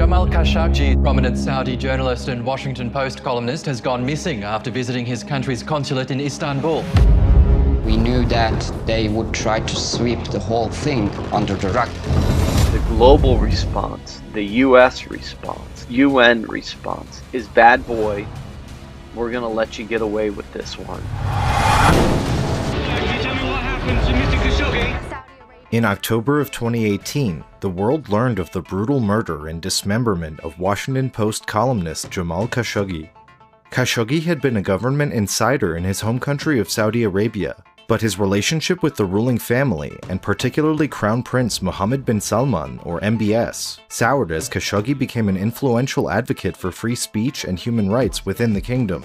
Jamal Khashoggi, prominent Saudi journalist and Washington Post columnist, has gone missing after visiting his country's consulate in Istanbul. We knew that they would try to sweep the whole thing under the rug. The global response, the US response, UN response is bad boy, we're gonna let you get away with this one. Can you tell me what happened to Mr. Khashoggi? In October of 2018, the world learned of the brutal murder and dismemberment of Washington Post columnist Jamal Khashoggi. Khashoggi had been a government insider in his home country of Saudi Arabia, but his relationship with the ruling family, and particularly Crown Prince Mohammed bin Salman, or MBS, soured as Khashoggi became an influential advocate for free speech and human rights within the kingdom.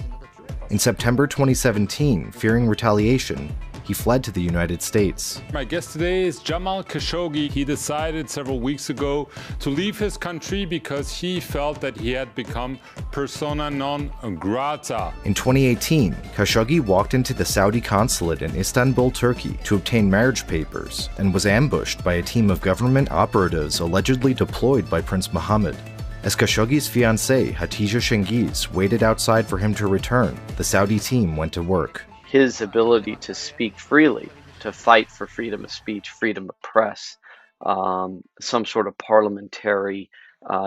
In September 2017, fearing retaliation, he fled to the United States. My guest today is Jamal Khashoggi. He decided several weeks ago to leave his country because he felt that he had become persona non grata. In 2018, Khashoggi walked into the Saudi consulate in Istanbul, Turkey to obtain marriage papers and was ambushed by a team of government operatives allegedly deployed by Prince Mohammed. As Khashoggi's fiancée, Hatice Cengiz, waited outside for him to return, the Saudi team went to work. His ability to speak freely, to fight for freedom of speech, freedom of press, some sort of parliamentary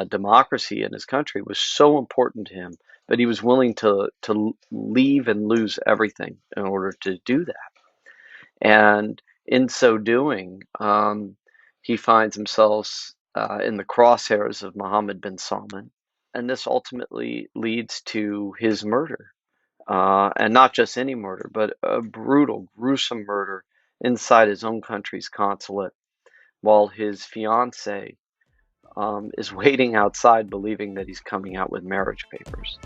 democracy in his country was so important to him that he was willing to leave and lose everything in order to do that. And in so doing, he finds himself in the crosshairs of Mohammed bin Salman, and this ultimately leads to his murder. And not just any murder, but a brutal, gruesome murder inside his own country's consulate, while his fiancée is waiting outside believing that he's coming out with marriage papers.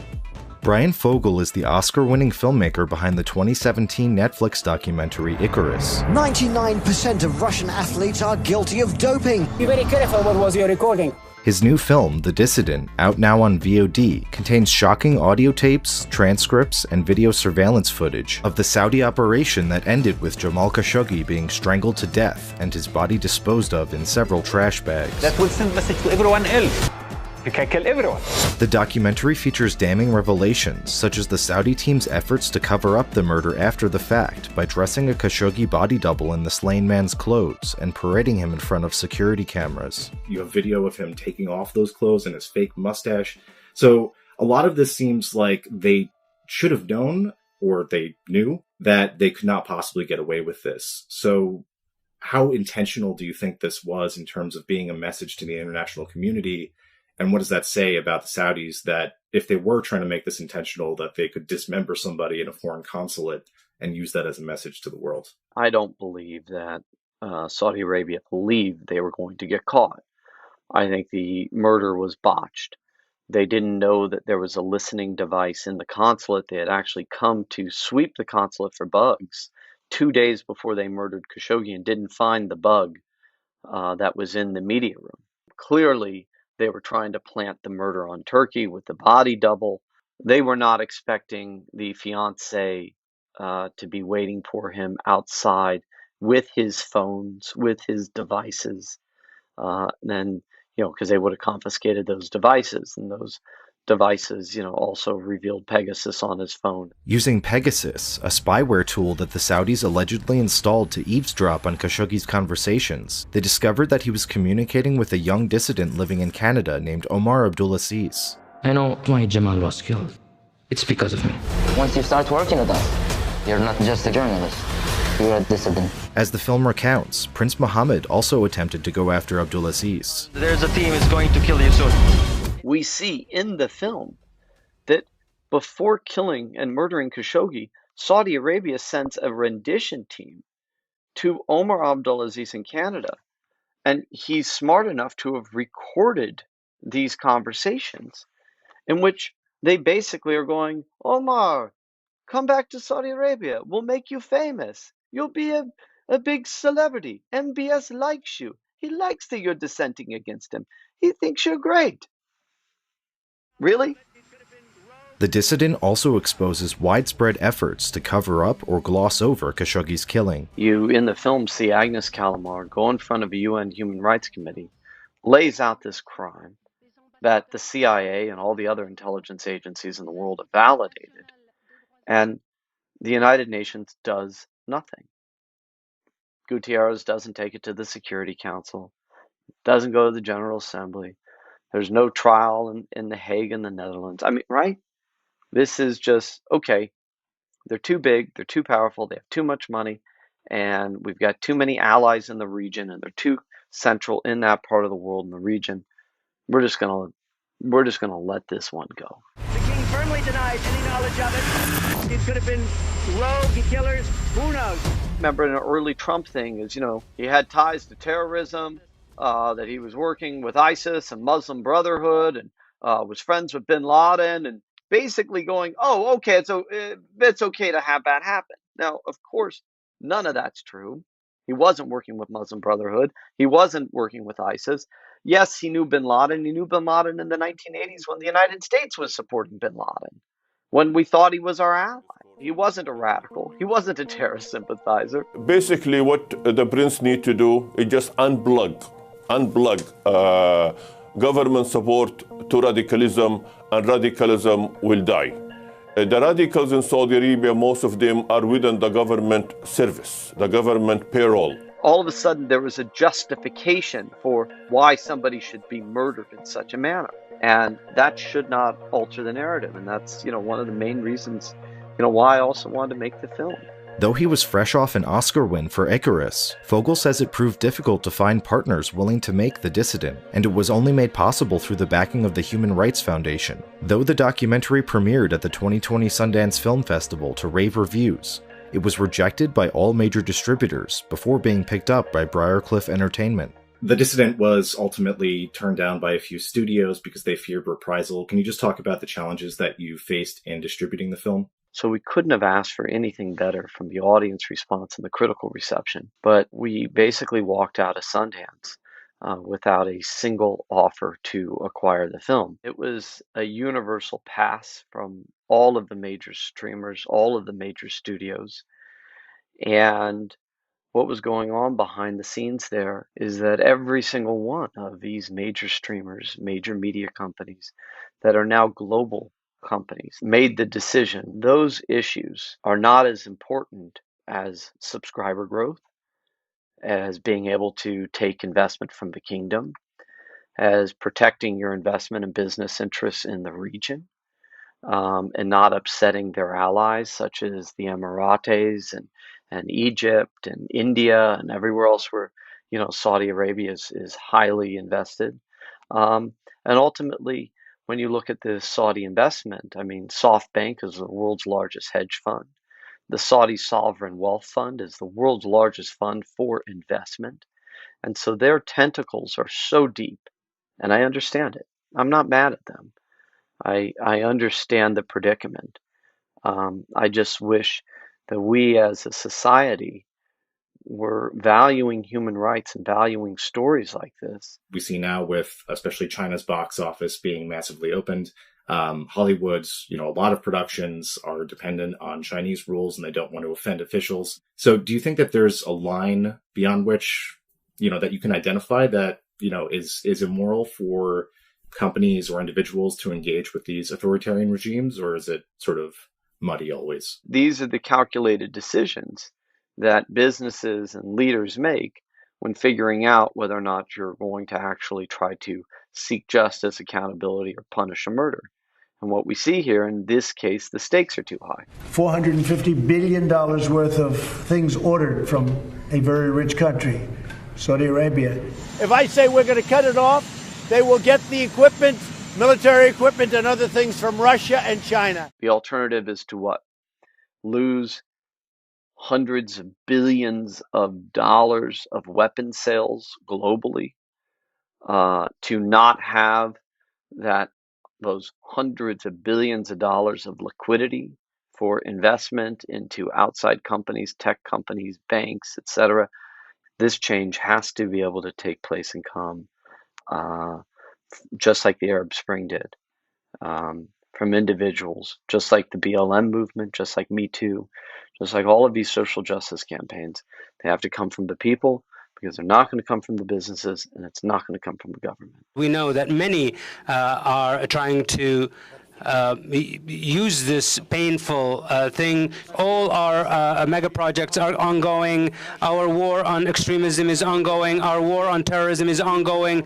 Brian Fogle is the Oscar-winning filmmaker behind the 2017 Netflix documentary Icarus. 99% of Russian athletes are guilty of doping. Be very careful what was your recording. His new film, The Dissident, out now on VOD, contains shocking audio tapes, transcripts, and video surveillance footage of the Saudi operation that ended with Jamal Khashoggi being strangled to death and his body disposed of in several trash bags. That will send message to everyone else. You can kill everyone. The documentary features damning revelations, such as the Saudi team's efforts to cover up the murder after the fact by dressing a Khashoggi body double in the slain man's clothes and parading him in front of security cameras. You have video of him taking off those clothes and his fake mustache. So a lot of this seems like they should have known, or they knew, that they could not possibly get away with this. So how intentional do you think this was in terms of being a message to the international community? And what does that say about the Saudis, that if they were trying to make this intentional, that they could dismember somebody in a foreign consulate and use that as a message to the world? I don't believe that Saudi Arabia believed they were going to get caught. I think the murder was botched. They didn't know that there was a listening device in the consulate. They had actually come to sweep the consulate for bugs 2 days before they murdered Khashoggi and didn't find the bug that was in the media room. Clearly, they were trying to plant the murder on Turkey with the body double. They were not expecting the fiancé to be waiting for him outside with his phones, with his devices. And, because they would have confiscated those devices, and those devices, also revealed Pegasus on his phone. Using Pegasus, a spyware tool that the Saudis allegedly installed to eavesdrop on Khashoggi's conversations, they discovered that he was communicating with a young dissident living in Canada named Omar Abdulaziz. I know why Jamal was killed. It's because of me. Once you start working with us, you're not just a journalist, you're a dissident. As the film recounts, Prince Mohammed also attempted to go after Abdulaziz. There's a team is going to kill you soon. We see in the film that before killing and murdering Khashoggi, Saudi Arabia sends a rendition team to Omar Abdulaziz in Canada. And he's smart enough to have recorded these conversations in which they basically are going, Omar, come back to Saudi Arabia. We'll make you famous. You'll be a big celebrity. MBS likes you. He likes that you're dissenting against him. He thinks you're great. Really? The Dissident also exposes widespread efforts to cover up or gloss over Khashoggi's killing. You, in the film, see Agnes Callamard go in front of a UN Human Rights Committee, lays out this crime, that the CIA and all the other intelligence agencies in the world have validated. And the United Nations does nothing. Gutierrez doesn't take it to the Security Council, doesn't go to the General Assembly. There's no trial in The Hague in the Netherlands. I mean, right? This is just, okay, they're too big, they're too powerful, they have too much money, and we've got too many allies in the region, and they're too central in that part of the world in the region. We're just gonna let this one go. The king firmly denies any knowledge of it. It could have been rogue killers. Who knows? Remember, an early Trump thing is, he had ties to terrorism, that he was working with ISIS and Muslim Brotherhood, and was friends with bin Laden, and basically going, oh, okay, so it's okay to have that happen. Now, of course, none of that's true. He wasn't working with Muslim Brotherhood. He wasn't working with ISIS. Yes, he knew bin Laden. He knew bin Laden in the 1980s when the United States was supporting bin Laden, when we thought he was our ally. He wasn't a radical. He wasn't a terrorist sympathizer. Basically, what the prince need to do is just unplug government support to radicalism, and radicalism will die. The radicals in Saudi Arabia, most of them are within the government service, the government payroll. All of a sudden, there was a justification for why somebody should be murdered in such a manner. And that should not alter the narrative. And that's, one of the main reasons, why I also wanted to make the film. Though he was fresh off an Oscar win for Icarus, Fogle says it proved difficult to find partners willing to make The Dissident, and it was only made possible through the backing of the Human Rights Foundation. Though the documentary premiered at the 2020 Sundance Film Festival to rave reviews, it was rejected by all major distributors before being picked up by Briarcliff Entertainment. The Dissident was ultimately turned down by a few studios because they feared reprisal. Can you just talk about the challenges that you faced in distributing the film? So we couldn't have asked for anything better from the audience response and the critical reception. But we basically walked out of Sundance without a single offer to acquire the film. It was a universal pass from all of the major streamers, all of the major studios. And what was going on behind the scenes there is that every single one of these major streamers, major media companies that are now global companies, made the decision those issues are not as important as subscriber growth, as being able to take investment from the kingdom, as protecting your investment and business interests in the region, and not upsetting their allies such as the Emirates and Egypt and India and everywhere else where Saudi Arabia is highly invested. And ultimately, when you look at the Saudi investment, I mean, SoftBank is the world's largest hedge fund. The Saudi Sovereign Wealth Fund is the world's largest fund for investment. And so their tentacles are so deep, and I understand it. I'm not mad at them. I understand the predicament. I just wish that we as a society were valuing human rights and valuing stories like this. We see now with especially China's box office being massively opened, Hollywood's, a lot of productions are dependent on Chinese rules and they don't want to offend officials. So do you think that there's a line beyond which, that you can identify that, is immoral for companies or individuals to engage with these authoritarian regimes, or is it sort of muddy always? These are the calculated decisions that businesses and leaders make when figuring out whether or not you're going to actually try to seek justice, accountability, or punish a murder. And what we see here, in this case, the stakes are too high. $450 billion worth of things ordered from a very rich country, Saudi Arabia. If I say we're going to cut it off, they will get the equipment, military equipment, and other things from Russia and China. The alternative is to what? Lose hundreds of billions of dollars of weapon sales globally, to not have those hundreds of billions of dollars of liquidity for investment into outside companies, tech companies, banks, etc. This change has to be able to take place and come, just like the Arab Spring did, from individuals, just like the BLM movement, just like Me Too, just like all of these social justice campaigns. They have to come from the people, because they're not going to come from the businesses and it's not going to come from the government. We know that many are trying to use this painful thing. All our mega projects are ongoing. Our war on extremism is ongoing. Our war on terrorism is ongoing.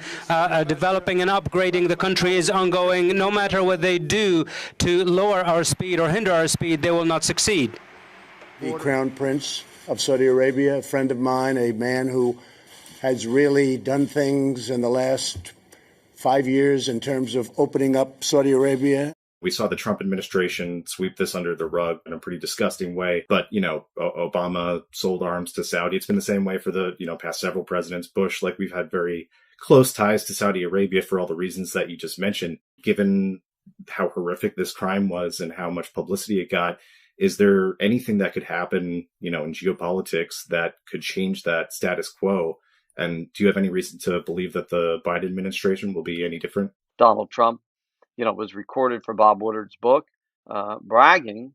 Developing and upgrading the country is ongoing. No matter what they do to lower our speed or hinder our speed, they will not succeed. The Crown Prince of Saudi Arabia, a friend of mine, a man who has really done things in the last 5 years in terms of opening up Saudi Arabia. We saw the Trump administration sweep this under the rug in a pretty disgusting way. But, Obama sold arms to Saudi. It's been the same way for the, past several presidents. Bush, we've had very close ties to Saudi Arabia for all the reasons that you just mentioned. Given how horrific this crime was and how much publicity it got, is there anything that could happen, in geopolitics that could change that status quo? And do you have any reason to believe that the Biden administration will be any different? Donald Trump, was recorded for Bob Woodward's book, bragging,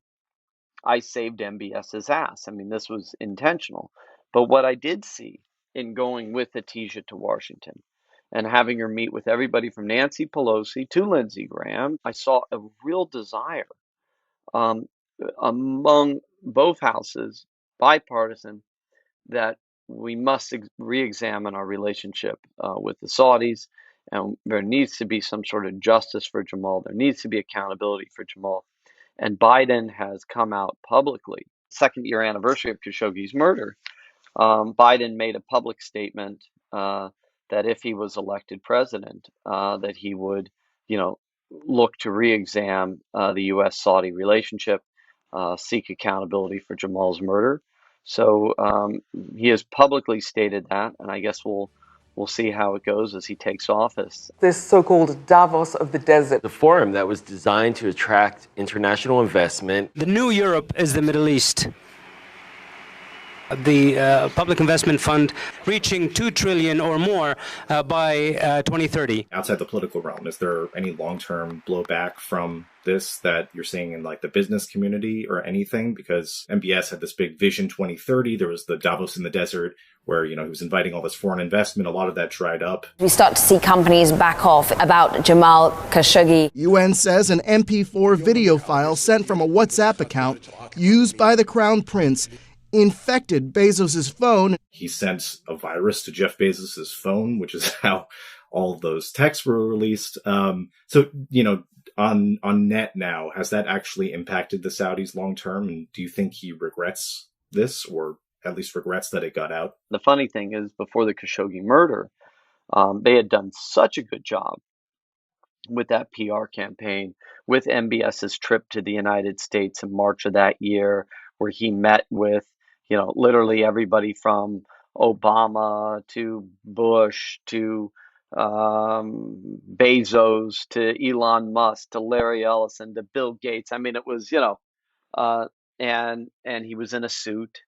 I saved MBS's ass. I mean, this was intentional. But what I did see in going with Attisha to Washington and having her meet with everybody from Nancy Pelosi to Lindsey Graham, I saw a real desire among both houses, bipartisan, that we must re-examine our relationship with the Saudis, and there needs to be some sort of justice for Jamal. There needs to be accountability for Jamal. And Biden has come out publicly, second year anniversary of Khashoggi's murder. Biden made a public statement that if he was elected president, that he would, look to re-examine the U.S.-Saudi relationship, seek accountability for Jamal's murder. So he has publicly stated that, and I guess we'll see how it goes as he takes office. This so-called Davos of the desert. The forum that was designed to attract international investment. The new Europe is the Middle East. The Public Investment Fund reaching $2 trillion or more by 2030. Outside the political realm, is there any long-term blowback from this that you're seeing in the business community or anything? Because MBS had this big Vision 2030. There was the Davos in the desert where, he was inviting all this foreign investment. A lot of that dried up. We start to see companies back off about Jamal Khashoggi. UN says an MP4 video file sent from a WhatsApp account used by the Crown Prince infected Bezos' phone. He sent a virus to Jeff Bezos' phone, which is how all of those texts were released. So, on net now, has that actually impacted the Saudis long term? And do you think he regrets this, or at least regrets that it got out? The funny thing is, before the Khashoggi murder, they had done such a good job with that PR campaign, with MBS's trip to the United States in March of that year, where he met with literally everybody from Obama to Bush to Bezos to Elon Musk to Larry Ellison to Bill Gates. I mean, it was, and he was in a suit,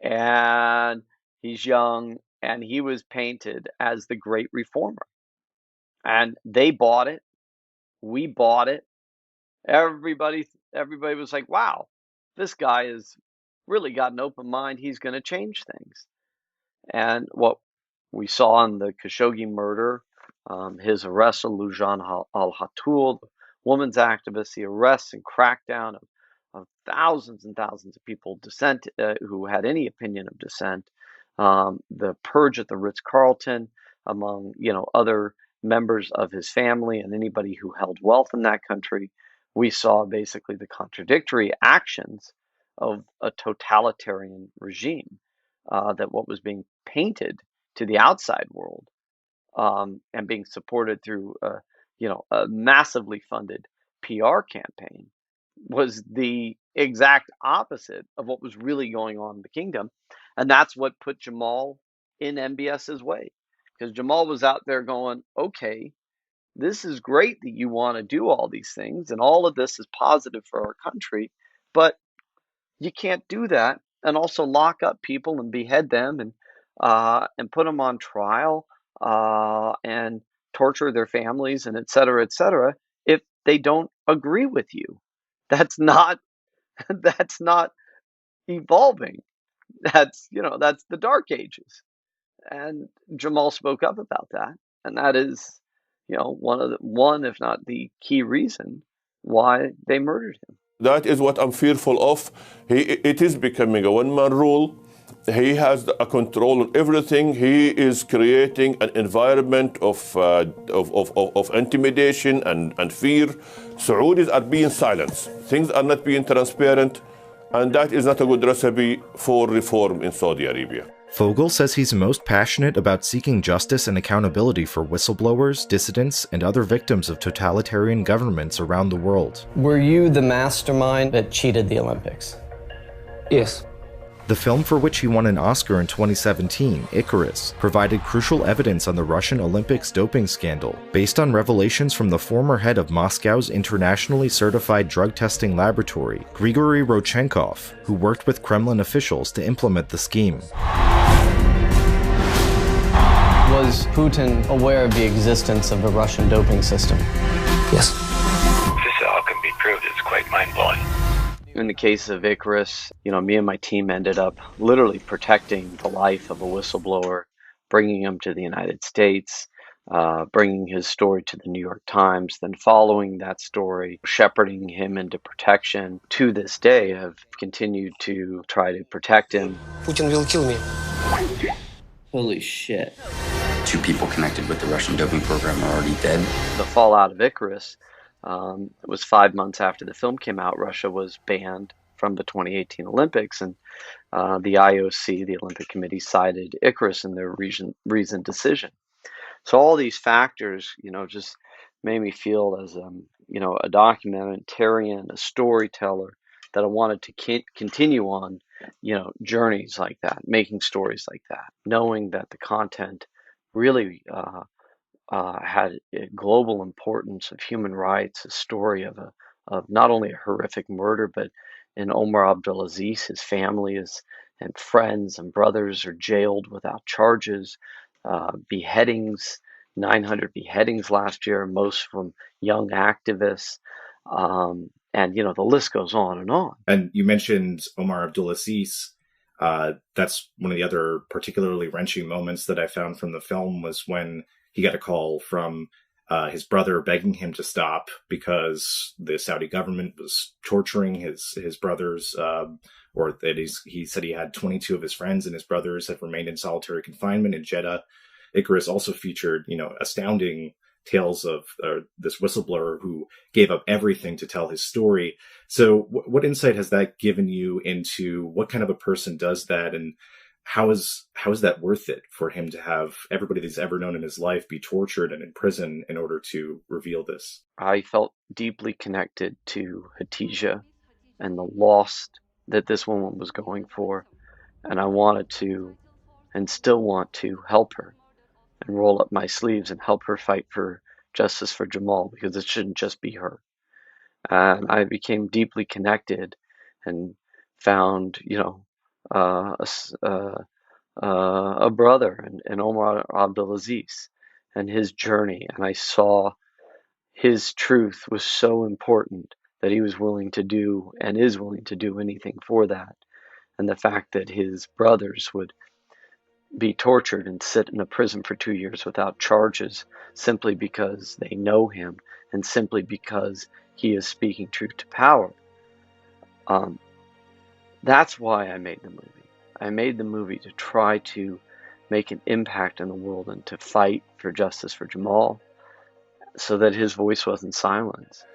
and he's young, and he was painted as the great reformer. And they bought it. We bought it. Everybody was like, wow, this guy has really got an open mind. He's going to change things. And what we saw in the Khashoggi murder, his arrest of Loujain al-Hatul, the women's activist, the arrests and crackdown of thousands and thousands of people who had any opinion of dissent, the purge at the Ritz-Carlton among other members of his family and anybody who held wealth in that country. We saw basically the contradictory actions of a totalitarian regime, that what was being painted to the outside world and being supported through a massively funded PR campaign was the exact opposite of what was really going on in the kingdom. And that's what put Jamal in MBS's way, because Jamal was out there going, okay, this is great that you want to do all these things, and all of this is positive for our country, but you can't do that and also lock up people and behead them and put them on trial and torture their families and et cetera, if they don't agree with you. That's not evolving. That's the dark ages. And Jamal spoke up about that, and that is, one if not the key reason why they murdered him. That is what I'm fearful of. It is becoming a one-man rule. He has a control on everything. He is creating an environment of intimidation and fear. Saudis are being silenced. Things are not being transparent, and that is not a good recipe for reform in Saudi Arabia. Fogle says he's most passionate about seeking justice and accountability for whistleblowers, dissidents, and other victims of totalitarian governments around the world. Were you the mastermind that cheated the Olympics? Yes. The film for which he won an Oscar in 2017, Icarus, provided crucial evidence on the Russian Olympics doping scandal, based on revelations from the former head of Moscow's internationally certified drug testing laboratory, Grigory Rodchenkov, who worked with Kremlin officials to implement the scheme. Was Putin aware of the existence of a Russian doping system? Yes. This all can be proved. It's quite mind-blowing. In the case of Icarus, me and my team ended up literally protecting the life of a whistleblower, bringing him to the United States, bringing his story to the New York Times, then following that story, shepherding him into protection. To this day, have continued to try to protect him. Putin will kill me. Holy shit. 2 people connected with the Russian doping program are already dead. The fallout of Icarus, it was 5 months after the film came out. Russia was banned from the 2018 Olympics, and the IOC, the Olympic Committee, cited Icarus in their reasoned decision. So all these factors, just made me feel as a documentarian, a storyteller, that I wanted to continue on, journeys like that, making stories like that, knowing that the content really had a global importance of human rights, a story of not only a horrific murder, but in Omar Abdulaziz, his family and friends and brothers are jailed without charges, beheadings, 900 beheadings last year, most from young activists. And, the list goes on and on. And you mentioned Omar Abdulaziz. That's one of the other particularly wrenching moments that I found from the film was when he got a call from his brother begging him to stop because the Saudi government was torturing his brothers, or that he said he had 22 of his friends and his brothers have remained in solitary confinement in Jeddah. Icarus also featured, astounding tales of this whistleblower who gave up everything to tell his story. So what insight has that given you into what kind of a person does that, and how is that worth it for him to have everybody that he's ever known in his life be tortured and in prison in order to reveal this? I felt deeply connected to Hatice and the loss that this woman was going for, and I wanted to, and still want to, help her and roll up my sleeves and help her fight for justice for Jamal, because it shouldn't just be her. And I became deeply connected and found, a brother in Omar Abdulaziz and his journey. And I saw his truth was so important that he was willing to do and is willing to do anything for that. And the fact that his brothers would be tortured and sit in a prison for 2 years without charges simply because they know him and simply because he is speaking truth to power. That's why I made the movie. I made the movie to try to make an impact in the world and to fight for justice for Jamal so that his voice wasn't silenced.